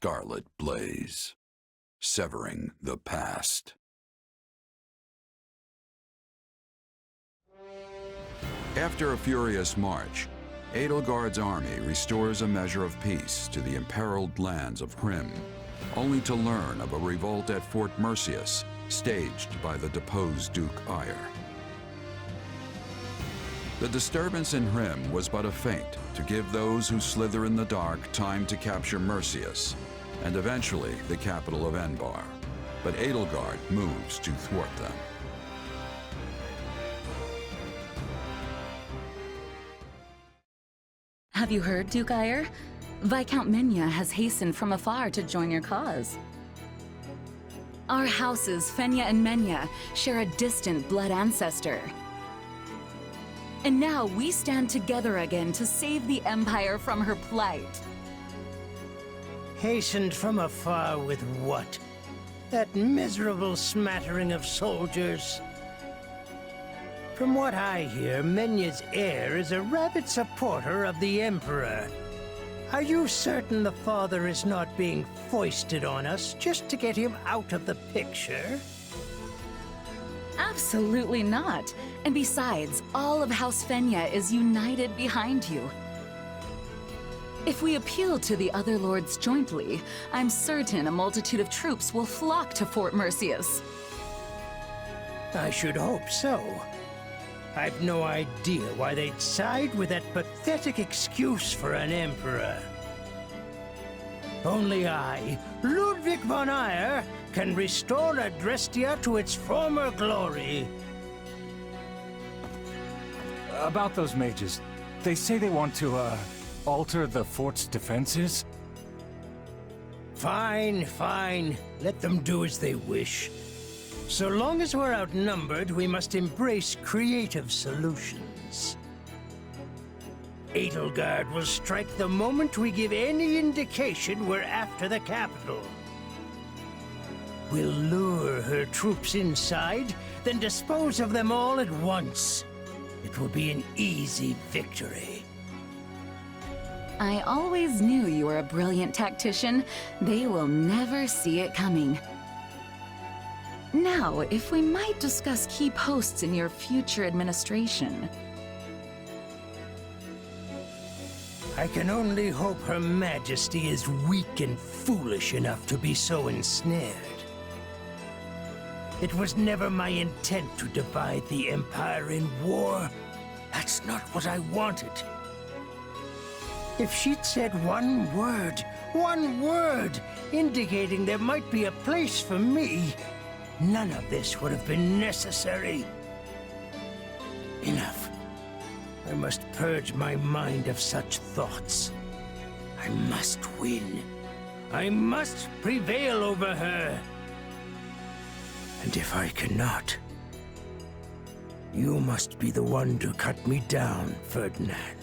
scarlet blaze, severing the past. After a furious march, Edelgard's army restores a measure of peace to the imperiled lands of Hrym, only to learn of a revolt at Fort Mercius, staged by the deposed Duke Aegir. The disturbance in Hrym was but a feint to give those who slither in the dark time to capture Mercius, and eventually the capital of Enbar. But Edelgard moves to thwart them. Have you heard, Duke Aegir? Viscount Menya has hastened from afar to join your cause. Our houses, Fenya and Menya, share a distant blood ancestor. And now we stand together again to save the Empire from her plight. Hastened from afar with what? That miserable smattering of soldiers? From what I hear, Menya's heir is a rabid supporter of the Emperor. Are you certain the father is not being foisted on us just to get him out of the picture? Absolutely not. And besides, all of House Fenya is united behind you. If we appeal to the other lords jointly, I'm certain a multitude of troops will flock to Fort Mercius. I should hope so. I've no idea why they'd side with that pathetic excuse for an emperor. Only I, Ludwig von Aegir, can restore Adrestia to its former glory. About those mages, they say they want to, alter the fort's defenses? Fine, fine. Let them do as they wish. So long as we're outnumbered, we must embrace creative solutions. Edelgard will strike the moment we give any indication we're after the capital. We'll lure her troops inside, then dispose of them all at once. It will be an easy victory. I always knew you were a brilliant tactician. They will never see it coming. Now, if we might discuss key posts in your future administration. I can only hope Her Majesty is weak and foolish enough to be so ensnared. It was never my intent to divide the Empire in war. That's not what I wanted. If she'd said one word, indicating there might be a place for me, none of this would have been necessary. Enough. I must purge my mind of such thoughts. I must win. I must prevail over her. And if I cannot, you must be the one to cut me down, Ferdinand.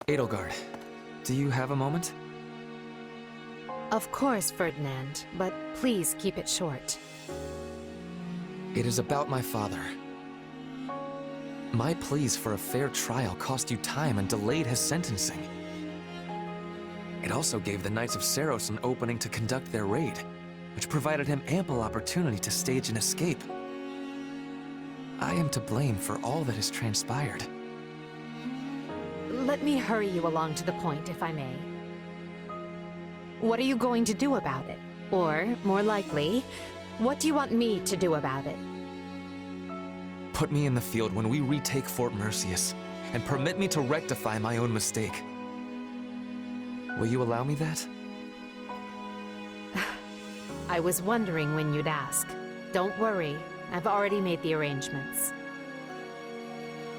Edelgard, do you have a moment? Of course, Ferdinand, but please keep it short. It is about my father. My pleas for a fair trial cost you time and delayed his sentencing. It also gave the Knights of Seiros an opening to conduct their raid, which provided him ample opportunity to stage an escape. I am to blame for all that has transpired. Let me hurry you along to the point, if I may. What are you going to do about it? Or, more likely, what do you want me to do about it? Put me in the field when we retake Fort Mercius, and permit me to rectify my own mistake. Will you allow me that? I was wondering when you'd ask. Don't worry, I've already made the arrangements.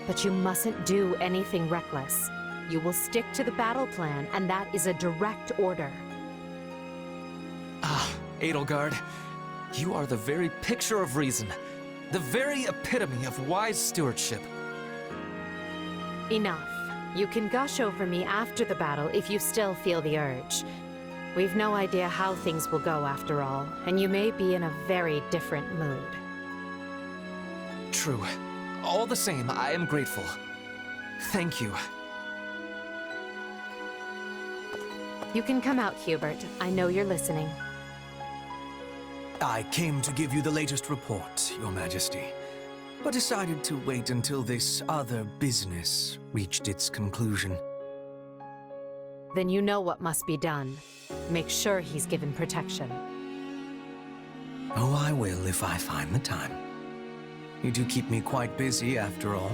But you mustn't do anything reckless. You will stick to the battle plan, and that is a direct order. Ah, Edelgard, you are the very picture of reason, the very epitome of wise stewardship. Enough. You can gush over me after the battle if you still feel the urge. We've no idea how things will go after all, and you may be in a very different mood. True. All the same, I am grateful. Thank you. You can come out, Hubert. I know you're listening. I came to give you the latest report, Your Majesty, but decided to wait until this other business reached its conclusion. Then you know what must be done. Make sure he's given protection. Oh, I will if I find the time. You do keep me quite busy, after all.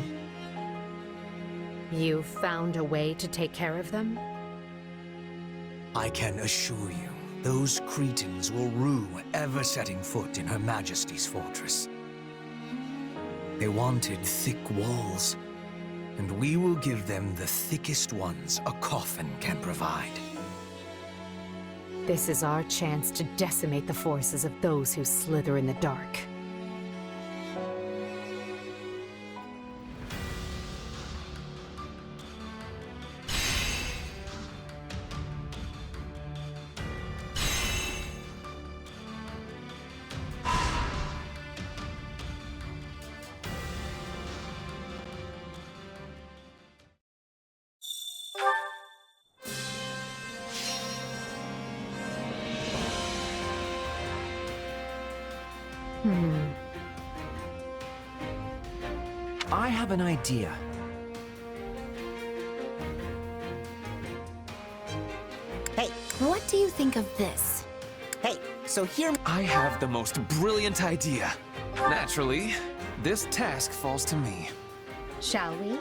You found a way to take care of them? I can assure you, those Cretans will rue ever setting foot in Her Majesty's fortress. They wanted thick walls, and we will give them the thickest ones a coffin can provide. This is our chance to decimate the forces of those who slither in the dark. I have an idea. Hey, What do you think of this? hey, so here... I have the most brilliant idea. Naturally, this task falls to me. Shall we?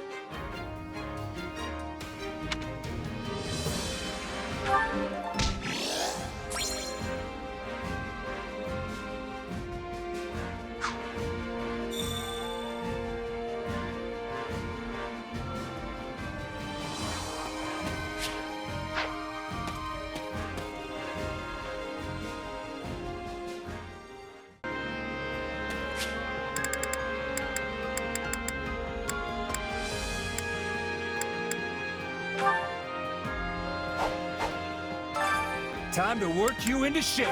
Time to work you into shape.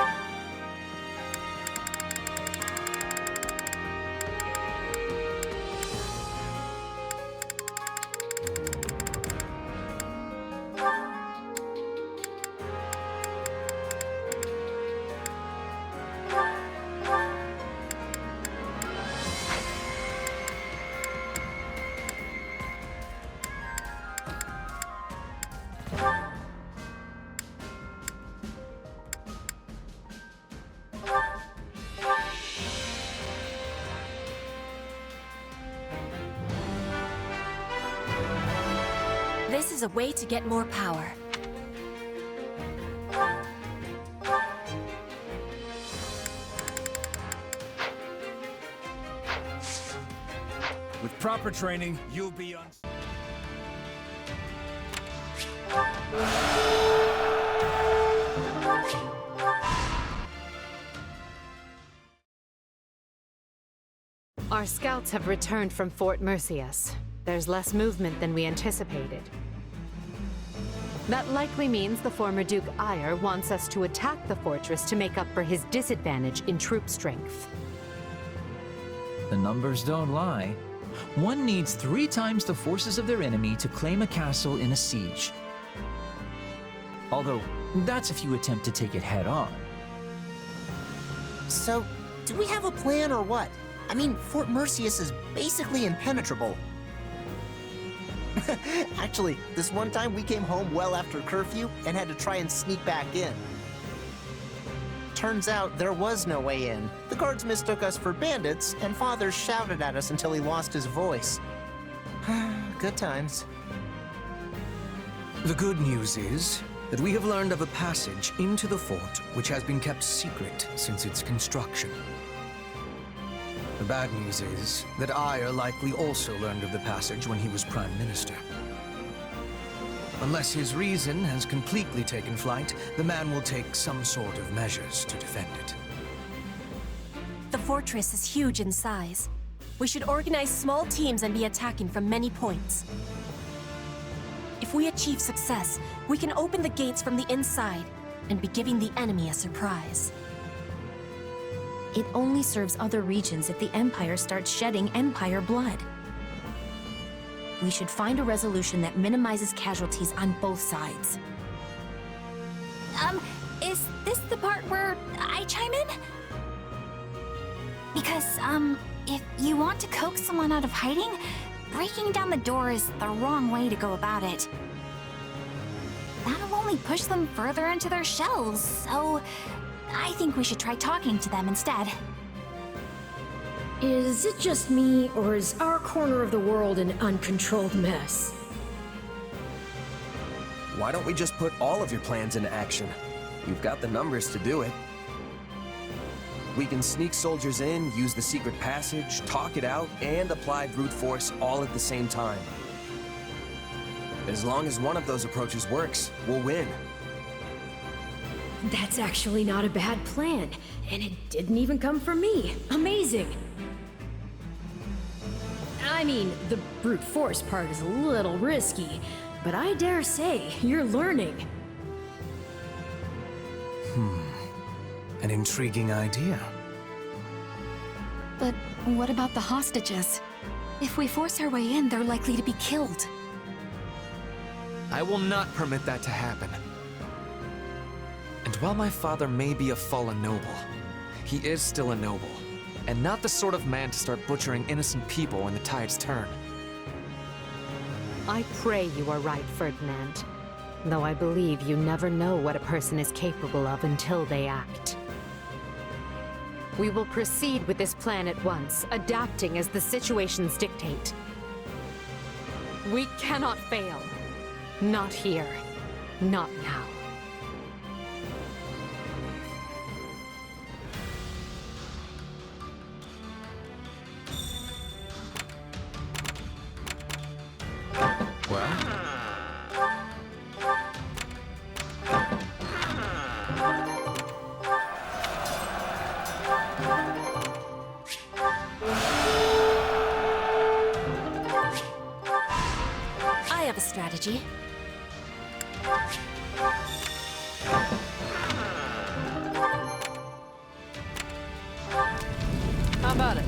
This is a way to get more power. With proper training, you'll be on... Our scouts have returned from Fort Mercius. There's less movement than we anticipated. That likely means the former Duke Aegir wants us to attack the fortress to make up for his disadvantage in troop strength. The numbers don't lie. One needs 3 times the forces of their enemy to claim a castle in a siege. Although, that's if you attempt to take it head on. So, do we have a plan or what? I mean, Fort Mercius is basically impenetrable. Actually, this one time we came home well after curfew and had to try and sneak back in. Turns out there was no way in. The guards mistook us for bandits, and Father shouted at us until he lost his voice. Good times. The good news is that we have learned of a passage into the fort which has been kept secret since its construction. The bad news is that Aegir likely also learned of the passage when he was Prime Minister. Unless his reason has completely taken flight, the man will take some sort of measures to defend it. The fortress is huge in size. We should organize small teams and be attacking from many points. If we achieve success, we can open the gates from the inside and be giving the enemy a surprise. It only serves other regions if the Empire starts shedding Empire blood. we should find a resolution that minimizes casualties on both sides. Is this the part where I chime in? Because, if you want to coax someone out of hiding, breaking down the door is the wrong way to go about it. That'll only push them further into their shells, so I think we should try talking to them instead. Is it just me, or is our corner of the world an uncontrolled mess? Why don't we just put all of your plans into action? You've got the numbers to do it. We can sneak soldiers in, use the secret passage, talk it out, and apply brute force all at the same time. As long as one of those approaches works, we'll win. That's actually not a bad plan, and it didn't even come from me. Amazing! I mean, the brute force part is a little risky, but I dare say you're learning. An intriguing idea. But what about the hostages? If we force our way in, they're likely to be killed. I will not permit that to happen. And while my father may be a fallen noble, he is still a noble, and not the sort of man to start butchering innocent people when the tides turn. I pray you are right, Ferdinand. Though I believe you never know what a person is capable of until they act. We will proceed with this plan at once, adapting as the situations dictate. We cannot fail. Not here. Not now. I have a strategy. How about it?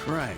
Right.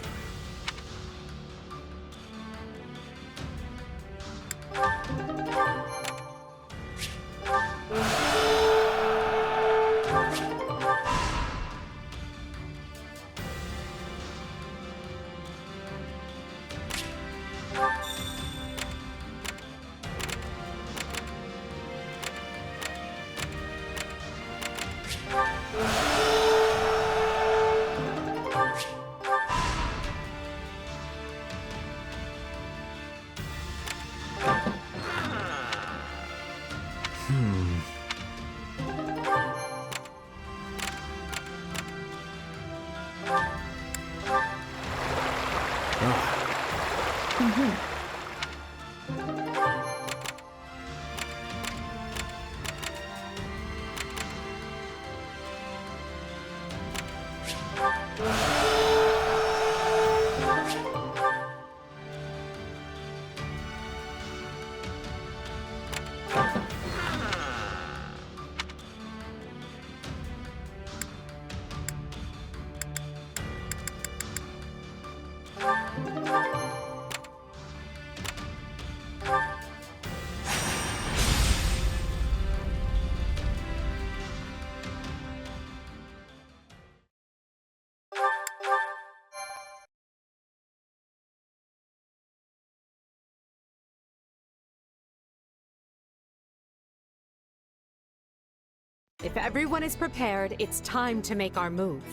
If everyone is prepared, it's time to make our move.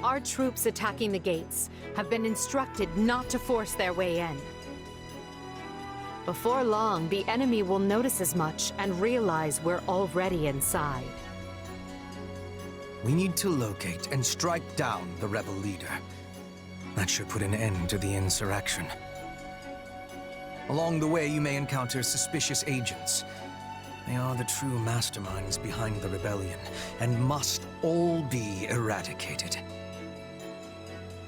Our troops attacking the gates have been instructed not to force their way in. Before long, the enemy will notice as much and realize we're already inside. We need to locate and strike down the rebel leader. That should put an end to the insurrection. Along the way, you may encounter suspicious agents. They are the true masterminds behind the rebellion, and must all be eradicated.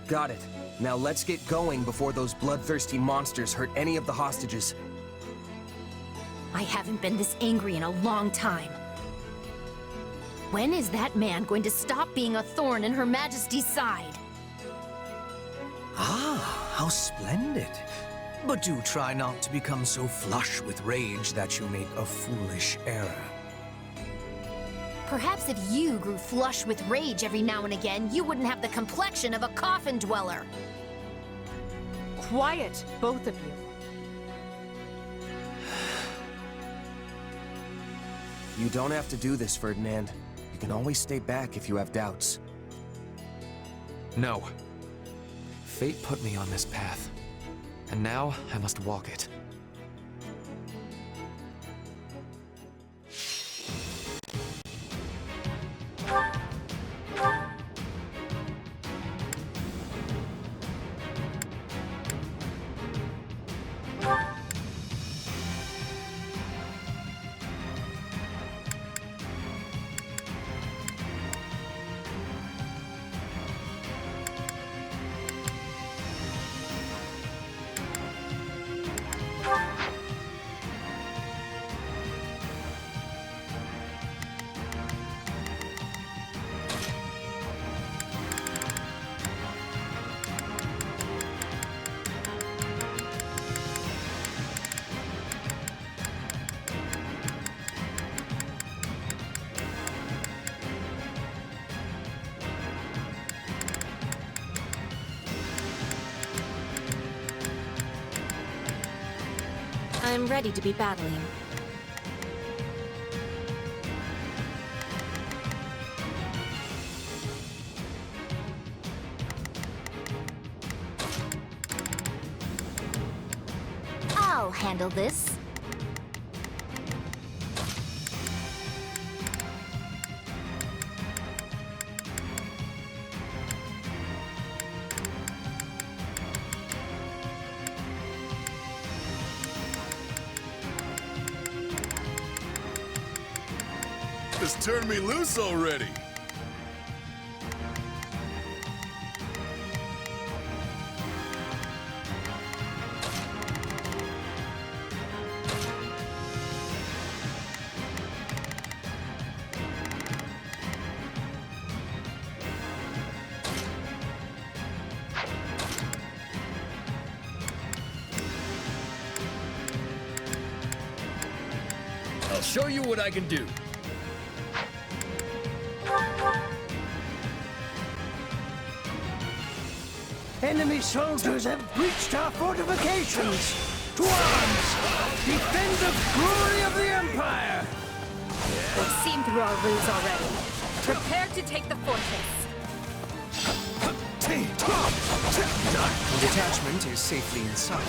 Got it. Now let's get going before those bloodthirsty monsters hurt any of the hostages. I haven't been this angry in a long time. When is that man going to stop being a thorn in Her Majesty's side? Ah, how splendid. But do try not to become so flush with rage that you make a foolish error. Perhaps if you grew flush with rage every now and again, you wouldn't have the complexion of a coffin dweller. Quiet, both of you. You don't have to do this, Ferdinand. You can always stay back if you have doubts. No. Fate put me on this path, and now I must walk it. I'm ready to be battling. I'll handle this. Just turn me loose already! I'll show you what I can do. Enemy soldiers have breached our fortifications! To arms! Defend the glory of the Empire! We've seen through our ruse already. Prepare to take the fortress. The detachment is safely inside.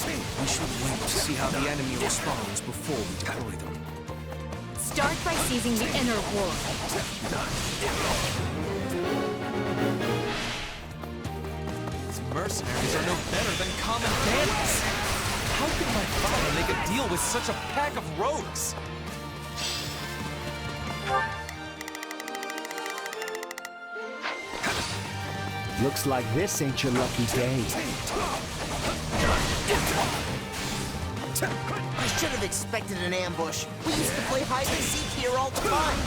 We should wait to see how the enemy responds before we deploy them. Start by seizing the inner wall. Mercenaries are no better than common bandits. How could my father make a deal with such a pack of rogues? Looks like this ain't your lucky day. I should have expected an ambush. We used to play hide and seek here all the time.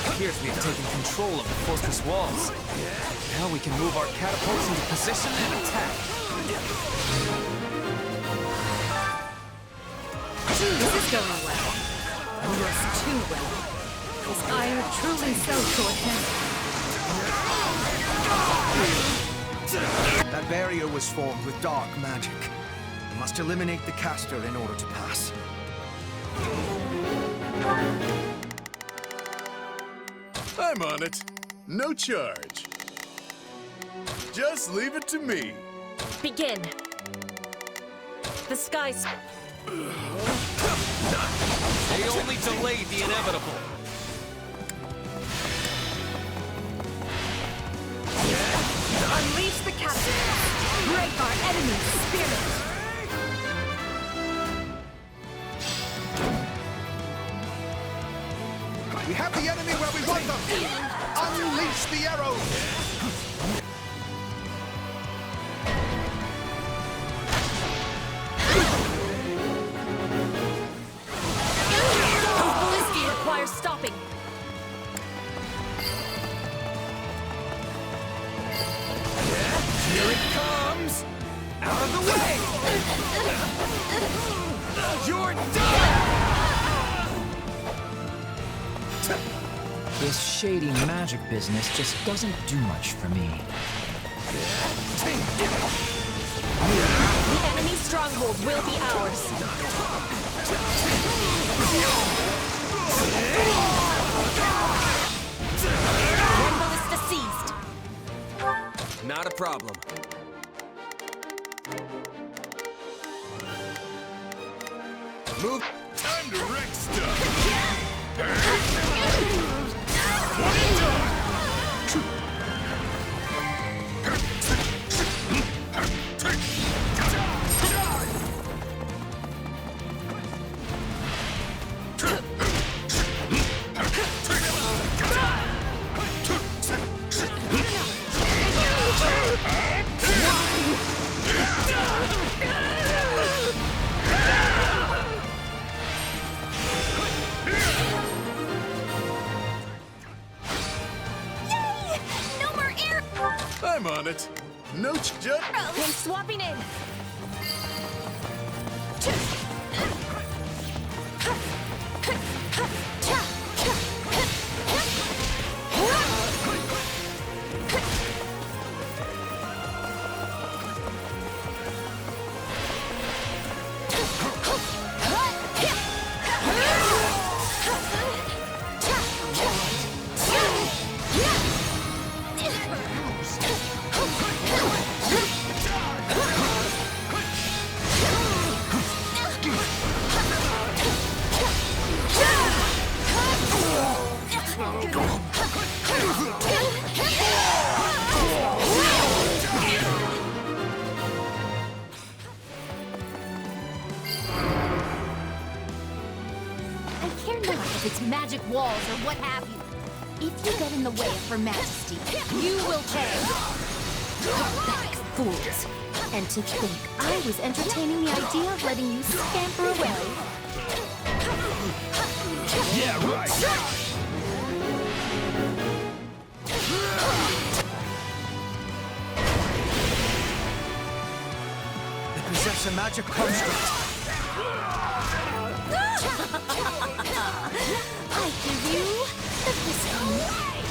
It appears we have taken control of the fortress walls. Now we can move our catapults into position and attack. This is going well. Almost too well. Is Aegir truly so toward him? That barrier was formed with dark magic. We must eliminate the caster in order to pass. I'm on it. No charge. Just leave it to me. Begin. The skies. They only delayed the inevitable. Unleash the captain! Break our enemy's spirit! We have the enemy where we want them! Unleash the arrows! Those ballistae require stopping! Here it comes! Out of the way! You're done! This shady magic business just doesn't do much for me. The enemy's stronghold will be ours. One ballista seized. Not a problem. Move. Time to wreck stuff. I'm on it. No just. I'm swapping in. Its magic walls or what have you. If you get in the way of Her Majesty, you will pay. Pathetic fools. And to think I was entertaining the idea of letting you scamper away. Yeah, right! They possess a magic construct. I give you the piston.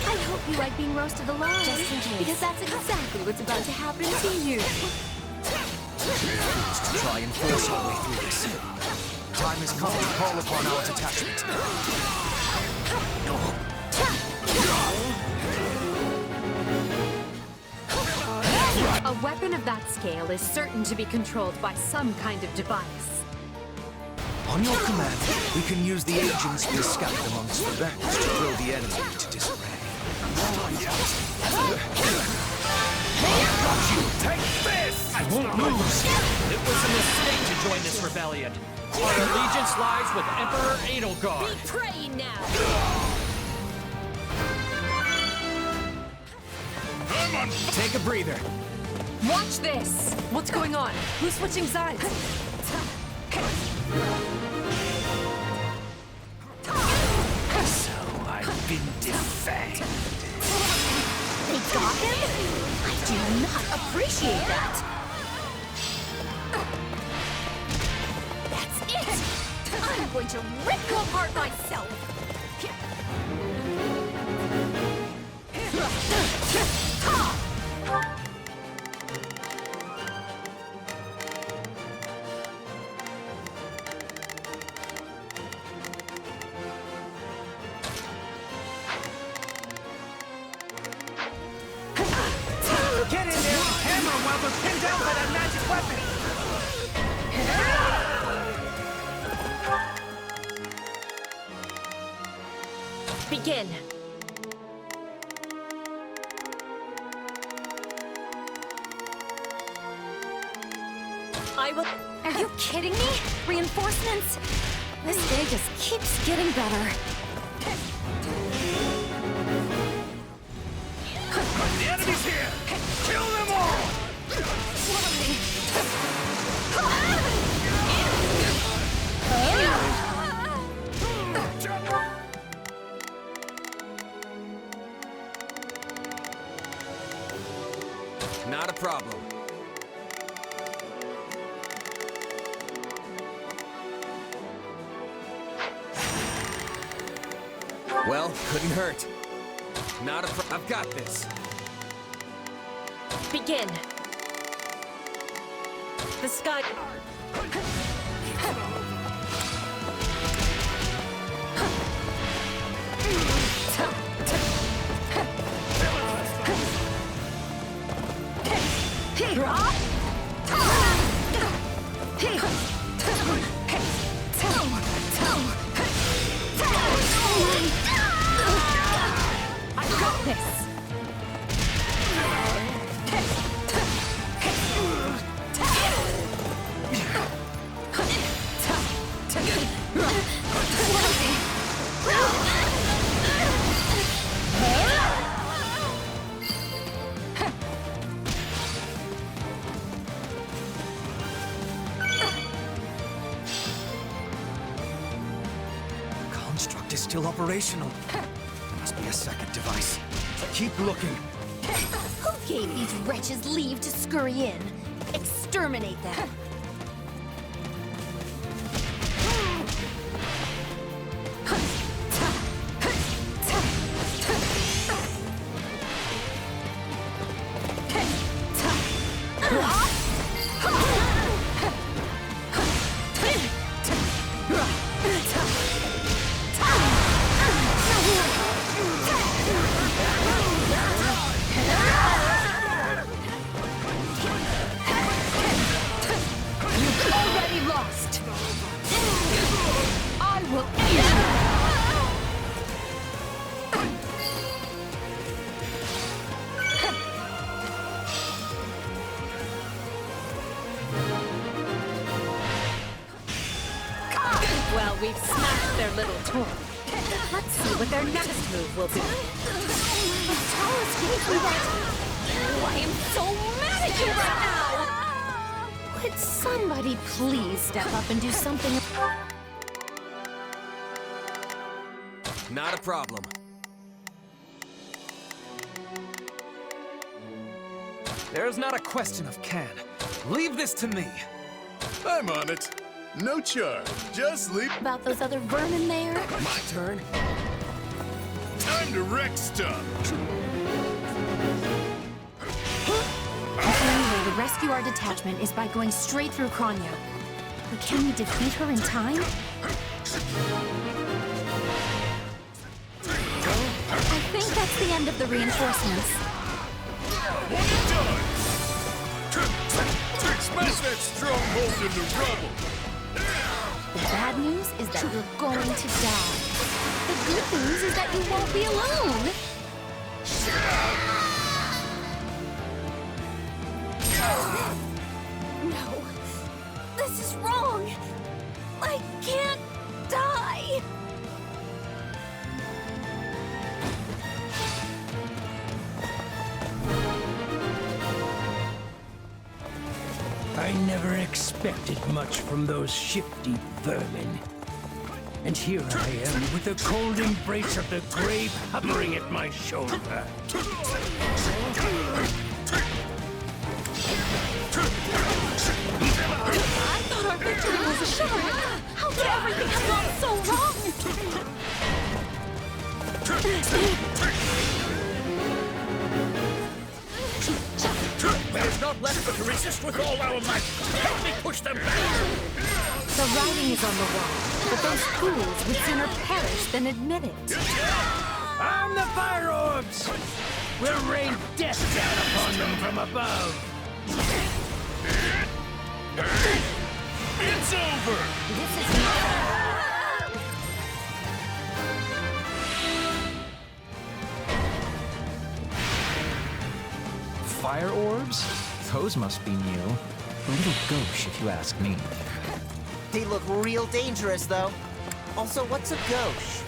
I hope you like being roasted alive. Just in case. Because that's exactly what's about to happen to you. To try and force our way through this. Time has come to call upon our detachment. A weapon of that scale is certain to be controlled by some kind of device. On your command, we can use the agents we scattered amongst the banks to throw the enemy into disarray. Got you! Take this! I won't lose! It was a mistake to join this rebellion. Our allegiance lies with Emperor Edelgard. Be praying now! Take a breather. Watch this! What's going on? Who's switching sides? So I've been defanged. They got him? I do not appreciate that. That's it! I'm going to rip you apart myself! Get in there and hammer while they're pinned down by that magic weapon! Begin. I will. Are you kidding me? Reinforcements? This day just keeps getting better. The enemy's here! Kill them all! Not a problem. Well, couldn't hurt. Not a I've got this. Begin. The sky. I got this. Construct is still operational. There must be a second device. Keep looking. Who gave these wretches leave to scurry in? Exterminate them! Well, we've smashed their little toy. Let's see what their next move will be. Talos gave me that! Oh, I am so mad at you right now! Would somebody please step up and do something? Not a problem. There's not a question of can. Leave this to me. I'm on it. No charge. Just leave. About those other vermin there? My turn. Time to wreck stuff. The only way to rescue our detachment is by going straight through Kranya. But can we defeat her in time? I think that's the end of the reinforcements. Done. Smash that stronghold into rubble. The bad news is that you're going to die. The good news is that you won't be alone. No, this is wrong. I can't die. I never expected much from those shifty vermin. And here I am with the cold embrace of the grave hovering at my shoulder. I thought our victory was assured. How could everything have gone so wrong? There's not left but to resist with all our might. Help me push them back! The writing is on the wall, but those fools would sooner perish than admit it. Arm the fire orbs! We'll rain death down upon them from above! It's over! This is fire orbs? Those must be new. A little gauche, if you ask me. They look real dangerous, though. Also, what's a gauche?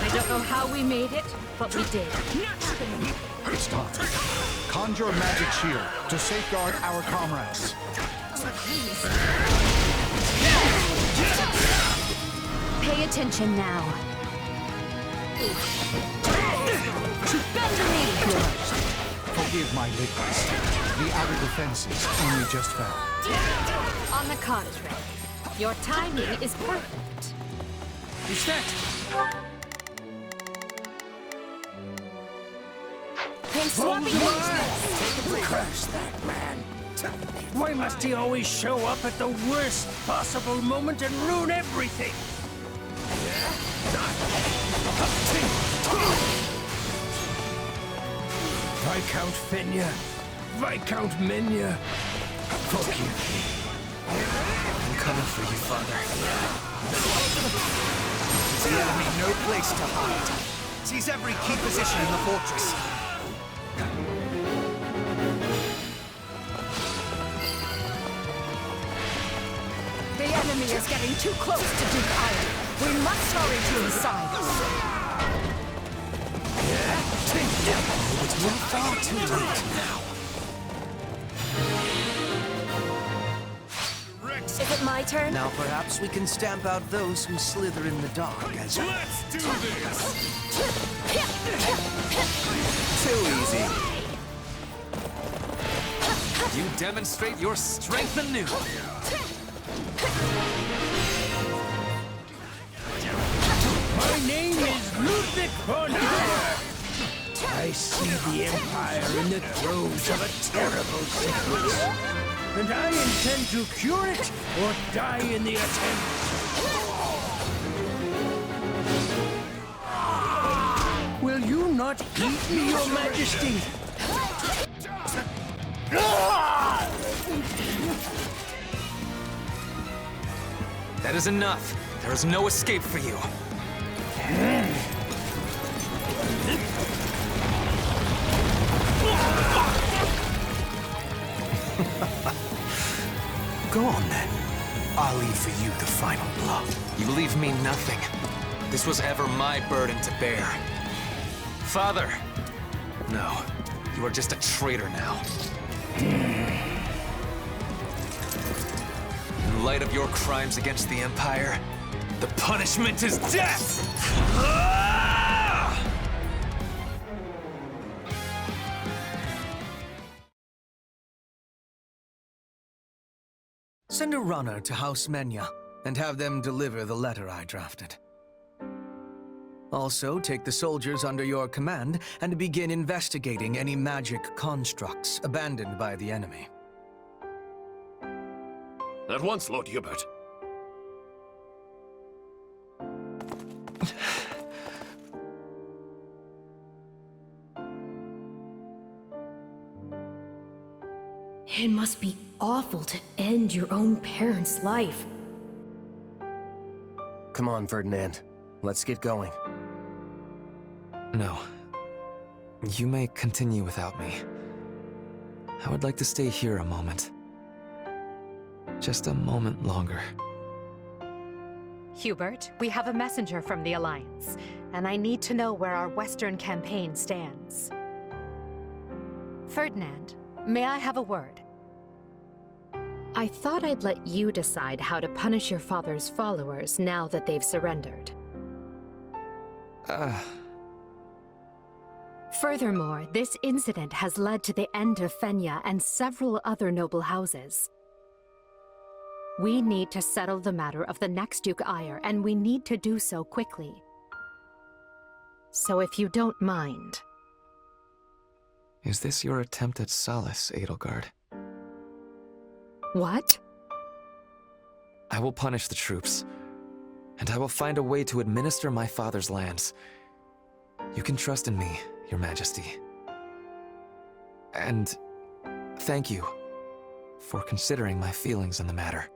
I don't know how we made it, but we did. It's time. Conjure a magic shield to safeguard our comrades. Pay attention now. Forgive my lateness. The outer defenses only just fell. On the contrary, your timing is perfect. Is that? Hey, swapping Crush that man. Why must he always show up at the worst possible moment and ruin everything? Viscount Fenya, Viscount Menya, forgive me. I'm coming for you, Father. The enemy no place to hide. Seize every key position in the fortress. The enemy is getting too close to Duke Iron. We must hurry to his side. But we're far too late now. Is it my turn? Now perhaps we can stamp out those who slither in the dark as... Let's do this! Too easy. You demonstrate your strength anew. My name is Ludwig von Aegir. I see the Empire in the throes of a terrible sickness, and I intend to cure it or die in the attempt. Will you not eat me, Your Majesty? That is enough. There is no escape for you. Go on then. I'll leave for you the final blow. You leave me nothing. This was ever my burden to bear. Father! No, you are just a traitor now. In light of your crimes against the Empire, the punishment is death! Send a runner to House Menya, and have them deliver the letter I drafted. Also, take the soldiers under your command and begin investigating any magic constructs abandoned by the enemy. At once, Lord Hubert. It must be awful to end your own parents' life. Come on, Ferdinand. Let's get going. No. You may continue without me. I would like to stay here a moment. Just a moment longer. Hubert, we have a messenger from the Alliance, and I need to know where our Western campaign stands. Ferdinand, may I have a word? I thought I'd let you decide how to punish your father's followers now that they've surrendered. Furthermore, this incident has led to the end of Fenya and several other noble houses. We need to settle the matter of the next Duke Aegir, and we need to do so quickly. So if you don't mind... Is this your attempt at solace, Edelgard? What? I will punish the troops, and I will find a way to administer my father's lands. You can trust in me, Your Majesty. And thank you for considering my feelings in the matter.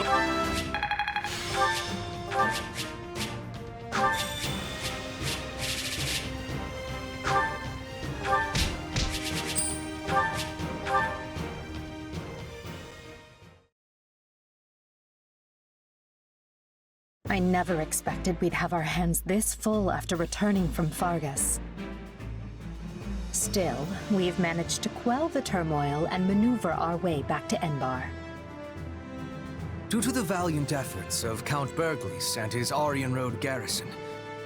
some... I never expected we'd have our hands this full after returning from Fargus. Still, we've managed to quell the turmoil and maneuver our way back to Enbar. Due to the valiant efforts of Count Berglis and his Aryan Road garrison,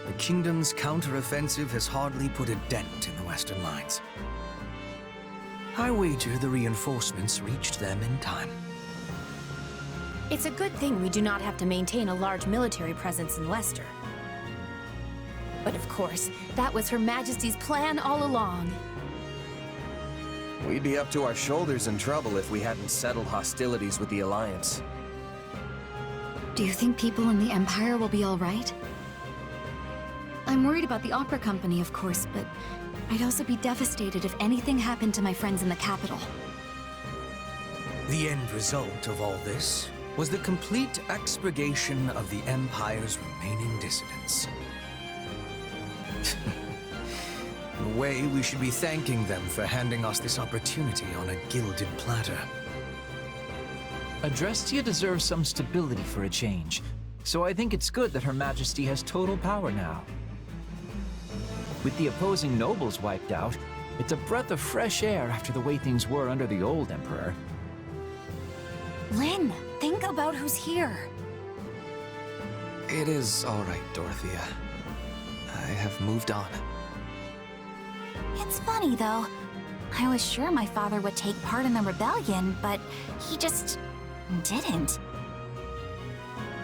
the kingdom's counter-offensive has hardly put a dent in the western lines. I wager the reinforcements reached them in time. It's a good thing we do not have to maintain a large military presence in Leicester. But of course, that was Her Majesty's plan all along. We'd be up to our shoulders in trouble if we hadn't settled hostilities with the Alliance. Do you think people in the Empire will be all right? I'm worried about the opera company, of course, but I'd also be devastated if anything happened to my friends in the capital. The end result of all this was the complete expurgation of the Empire's remaining dissidents. In a way, we should be thanking them for handing us this opportunity on a gilded platter. Adrestia deserves some stability for a change, so I think it's good that Her Majesty has total power now. With the opposing nobles wiped out, it's a breath of fresh air after the way things were under the old Emperor. Lynn, think about who's here. It is all right, Dorothea. I have moved on. It's funny, though. I was sure my father would take part in the rebellion, but he just didn't.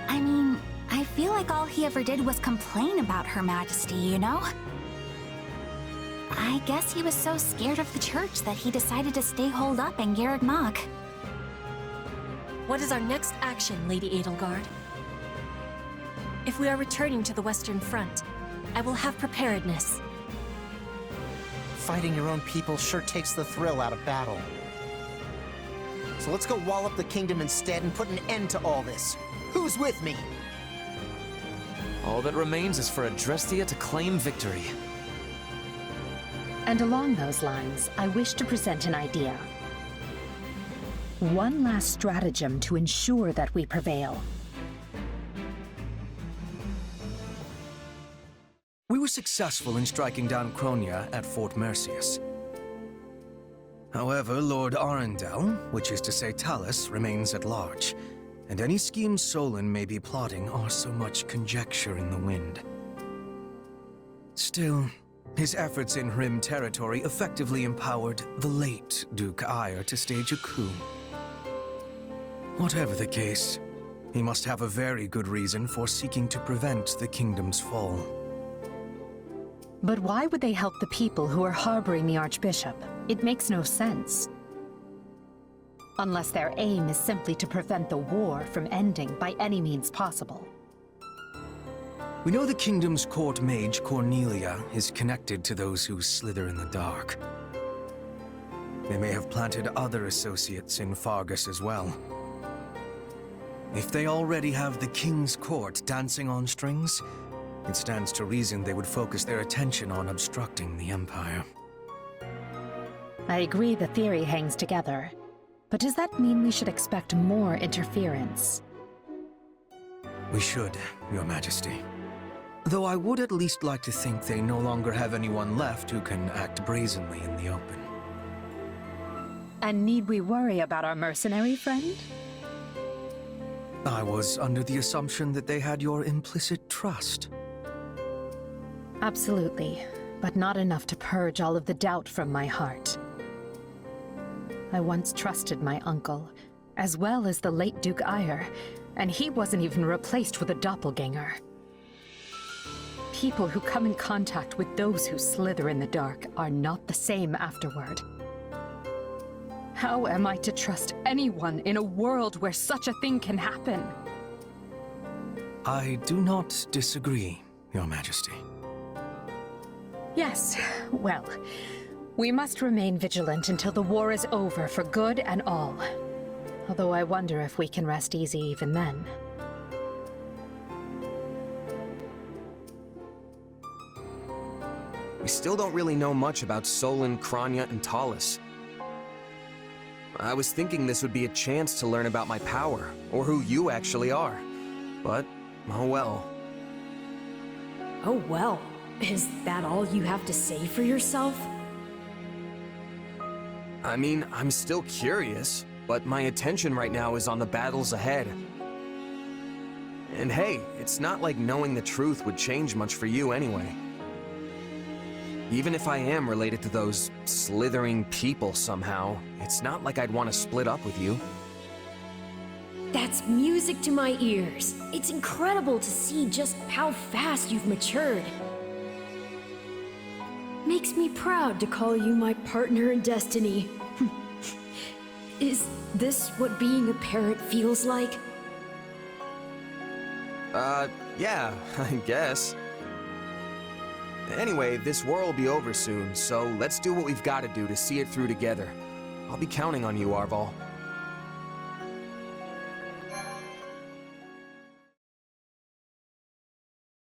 I mean, I feel like all he ever did was complain about Her Majesty, you know? I guess he was so scared of the church that he decided to stay holed up in Garreg Mach. What is our next action, Lady Edelgard? If we are returning to the Western Front, I will have preparedness. Fighting your own people sure takes the thrill out of battle. So let's go wall up the kingdom instead and put an end to all this. Who's with me? All that remains is for Adrestia to claim victory. And along those lines, I wish to present an idea. One last stratagem to ensure that we prevail. We were successful in striking down Cronia at Fort Mercius. However, Lord Arundel, which is to say Talus, remains at large, and any schemes Solon may be plotting are so much conjecture in the wind. Still, his efforts in Rim territory effectively empowered the late Duke Aegir to stage a coup. Whatever the case, he must have a very good reason for seeking to prevent the kingdom's fall. But why would they help the people who are harboring the Archbishop? It makes no sense. Unless their aim is simply to prevent the war from ending by any means possible. We know the kingdom's court mage, Cornelia, is connected to those who slither in the dark. They may have planted other associates in Fargus as well. If they already have the king's court dancing on strings, it stands to reason they would focus their attention on obstructing the Empire. I agree the theory hangs together, but does that mean we should expect more interference? We should, Your Majesty. Though I would at least like to think they no longer have anyone left who can act brazenly in the open. And need we worry about our mercenary friend? I was under the assumption that they had your implicit trust. Absolutely, but not enough to purge all of the doubt from my heart. I once trusted my uncle, as well as the late Duke Aegir, and he wasn't even replaced with a doppelganger. People who come in contact with those who slither in the dark are not the same afterward. How am I to trust anyone in a world where such a thing can happen? I do not disagree, Your Majesty. Yes, well, we must remain vigilant until the war is over for good and all. Although I wonder if we can rest easy even then. We still don't really know much about Solon, Kranya, and Talus. I was thinking this would be a chance to learn about my power, or who you actually are. But, oh well. Oh well. Is that all you have to say for yourself? I mean, I'm still curious, but my attention right now is on the battles ahead. And hey, it's not like knowing the truth would change much for you anyway. Even if I am related to those slithering people somehow, it's not like I'd want to split up with you. That's music to my ears. It's incredible to see just how fast you've matured. Makes me proud to call you my partner in destiny. Is this what being a parent feels like? Yeah, I guess. Anyway, this war will be over soon, so let's do what we've got to do to see it through together. I'll be counting on you, Arval.